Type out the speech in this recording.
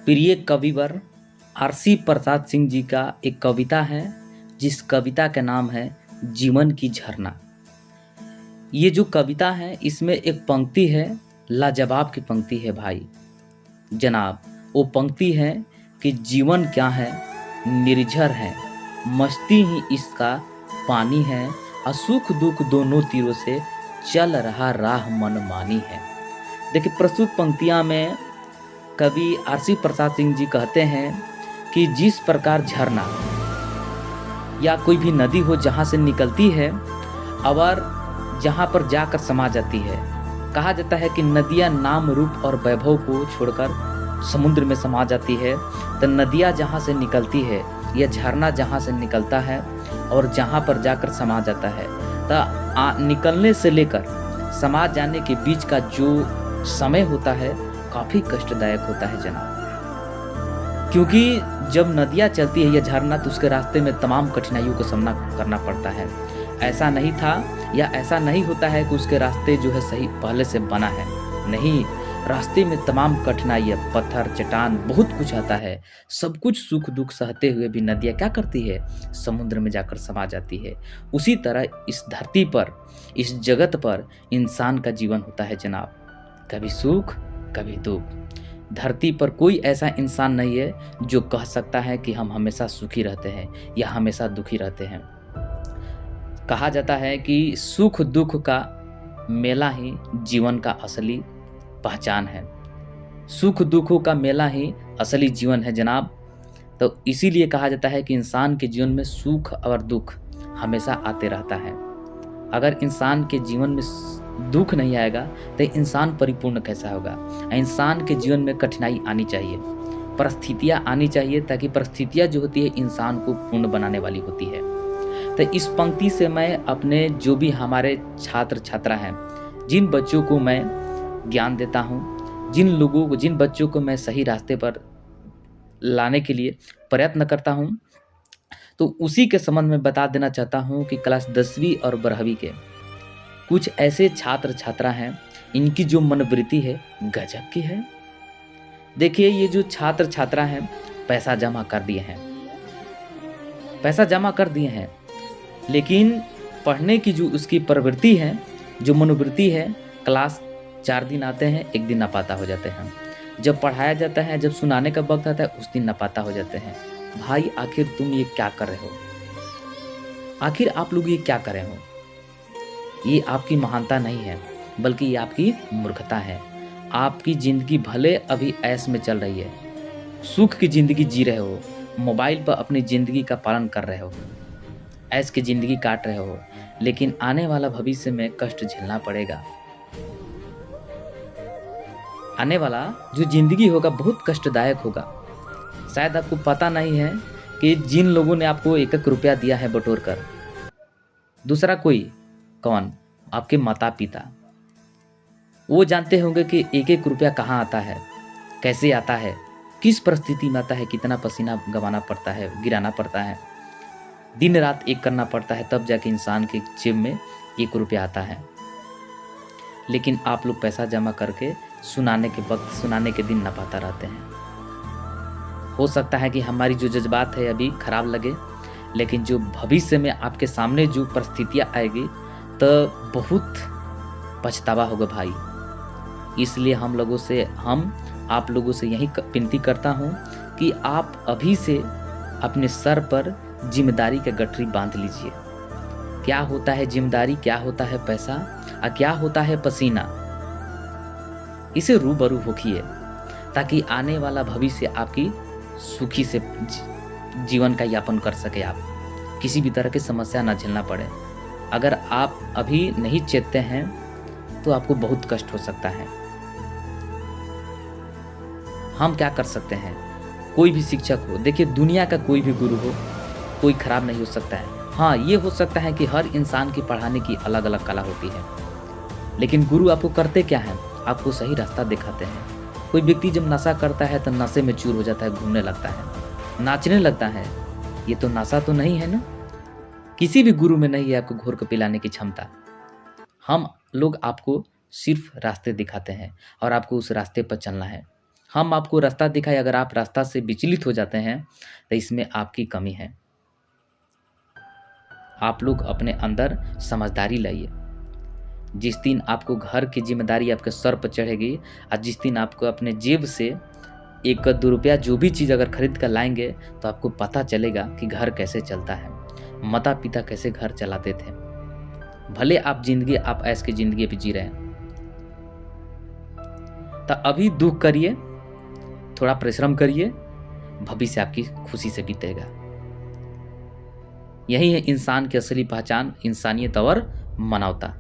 प्रिय कविवर आरसी प्रसाद सिंह जी का एक कविता है, जिस कविता का नाम है जीवन की झरना। ये जो कविता है इसमें एक पंक्ति है, लाजवाब की पंक्ति है भाई जनाब। वो पंक्ति है कि जीवन क्या है, निर्झर है, मस्ती ही इसका पानी है, और सुख दुख दोनों तीरों से चल रहा राह मनमानी है। देखिए, प्रस्तुत पंक्तियां में कवि आरसी प्रसाद सिंह जी कहते हैं कि जिस प्रकार झरना या कोई भी नदी हो जहाँ से निकलती है और जहाँ पर जाकर समा जाती है, कहा जाता है कि नदियाँ नाम रूप और वैभव को छोड़कर समुद्र में समा जाती है। तो नदियाँ जहाँ से निकलती है या झरना जहाँ से निकलता है और जहाँ पर जाकर समा जाता है, तो निकलने से लेकर समा जाने के बीच का जो समय होता है काफ़ी कष्टदायक होता है जनाब। क्योंकि जब नदियाँ चलती है या झरना तो उसके रास्ते में तमाम कठिनाइयों का सामना करना पड़ता है। ऐसा नहीं था या ऐसा नहीं होता है कि उसके रास्ते जो है सही पहले से बना है, नहीं, रास्ते में तमाम कठिनाइयाँ, पत्थर, चट्टान, बहुत कुछ आता है। सब कुछ सुख दुख सहते हुए भी नदियाँ क्या करती है, समुद्र में जाकर समा जाती है। उसी तरह इस धरती पर, इस जगत पर इंसान का जीवन होता है जनाब, कभी सुख कभी दुख। धरती पर कोई ऐसा इंसान नहीं है जो कह सकता है कि हम हमेशा सुखी रहते हैं या हमेशा दुखी रहते हैं। कहा जाता है कि सुख दुख का मेला ही जीवन का असली पहचान है। सुख दुखों का मेला ही असली जीवन है जनाब। तो इसीलिए कहा जाता है कि इंसान के जीवन में सुख और दुख हमेशा आते रहता है। अगर इंसान के जीवन में दुख नहीं आएगा तो इंसान परिपूर्ण कैसा होगा। इंसान के जीवन में कठिनाई आनी चाहिए, परिस्थितियाँ आनी चाहिए, ताकि परिस्थितियाँ जो होती है इंसान को पूर्ण बनाने वाली होती है। तो इस पंक्ति से मैं अपने जो भी हमारे छात्र छात्रा हैं, जिन बच्चों को मैं ज्ञान देता हूँ, जिन बच्चों को मैं सही रास्ते पर लाने के लिए प्रयत्न करता हूँ, तो उसी के संबंध में बता देना चाहता हूँ कि क्लास 10वीं और 12वीं के कुछ ऐसे छात्र छात्रा हैं, इनकी जो मनोवृत्ति है गजब की है। देखिए, ये जो छात्र छात्रा हैं पैसा जमा कर दिए हैं, लेकिन पढ़ने की जो उसकी प्रवृत्ति है, जो मनोवृत्ति है, क्लास 4 दिन आते हैं, एक दिन नापाता हो जाते हैं। जब पढ़ाया जाता है, जब सुनाने का वक्त आता है, उस दिन नापाता हो जाते हैं। भाई आखिर तुम ये क्या कर रहे हो? आखिर आप लोग ये क्या कर रहे हो? ये आपकी महानता नहीं है, बल्कि ये आपकी मूर्खता है। आपकी ज़िंदगी भले अभी ऐश में चल रही है, सुख की ज़िंदगी जी रहे हो, मोबाइल पर अपनी ज़िंदगी का पालन कर रहे हो, ऐश की ज़िंदगी काट रहे हो, लेकिन आने वाला भविष्य में कष्ट झेलना पड़ेगा। आने वाला जो ज़िंदगी होगा बहुत कष्टदायक होगा। शायद आपको पता नहीं है कि जिन लोगों ने आपको 1-1 रुपया दिया है बटोर कर, दूसरा कोई कौन, आपके माता पिता, वो जानते होंगे कि 1-1 रुपया कहाँ आता है, कैसे आता है, किस परिस्थिति में आता है, कितना पसीना गंवाना पड़ता है, गिराना पड़ता है, दिन रात एक करना पड़ता है, तब जाके इंसान के जेब में 1 रुपया आता है। लेकिन आप लोग पैसा जमा करके सुनाने के वक्त, सुनाने के दिन नापाता रहते हैं। हो सकता है कि हमारी जो जज्बात है अभी खराब लगे, लेकिन जो भविष्य में आपके सामने जो परिस्थितियाँ आएगी तो बहुत पछतावा होगा भाई। इसलिए हम आप लोगों से यही विनती करता हूँ कि आप अभी से अपने सर पर जिम्मेदारी का गठरी बांध लीजिए। क्या होता है जिम्मेदारी, क्या होता है पैसा और क्या होता है पसीना, इसे रूबरू होखिए, ताकि आने वाला भविष्य आपकी सुखी से जीवन का यापन कर सके, आप किसी भी तरह की समस्या ना झेलना पड़े। अगर आप अभी नहीं चेतते हैं तो आपको बहुत कष्ट हो सकता है। हम क्या कर सकते हैं? कोई भी शिक्षक हो, देखिए दुनिया का कोई भी गुरु हो, कोई खराब नहीं हो सकता है। हाँ, ये हो सकता है कि हर इंसान की पढ़ाने की अलग अलग कला होती है, लेकिन गुरु आपको करते क्या है? आपको सही रास्ता दिखाते हैं। कोई व्यक्ति जब नशा करता है तो नशे में चूर हो जाता है, घूमने लगता है, नाचने लगता है, ये तो नशा तो नहीं है ना? किसी भी गुरु में नहीं है आपको घोर को पिलाने की क्षमता। हम लोग आपको सिर्फ रास्ते दिखाते हैं और आपको उस रास्ते पर चलना है। हम आपको रास्ता दिखाए, अगर आप रास्ता से विचलित हो जाते हैं तो इसमें आपकी कमी है। आप लोग अपने अंदर समझदारी लाइए। जिस दिन आपको घर की जिम्मेदारी आपके सर पर चढ़ेगी और जिस दिन आपको अपने जेब से एक ₹2 जो भी चीज़ अगर खरीद कर लाएँगे तो आपको पता चलेगा कि घर कैसे चलता है, माता-पिता कैसे घर चलाते थे। भले आप ऐश की ज़िंदगी अभी जी रहे हैं। तो अभी दुःख करिए, थोड़ा परिश्रम करिए, भविष्य आपकी खुशी से बीतेगा। यही है इंसान की असली पहचान, इंसानियत और मानवता।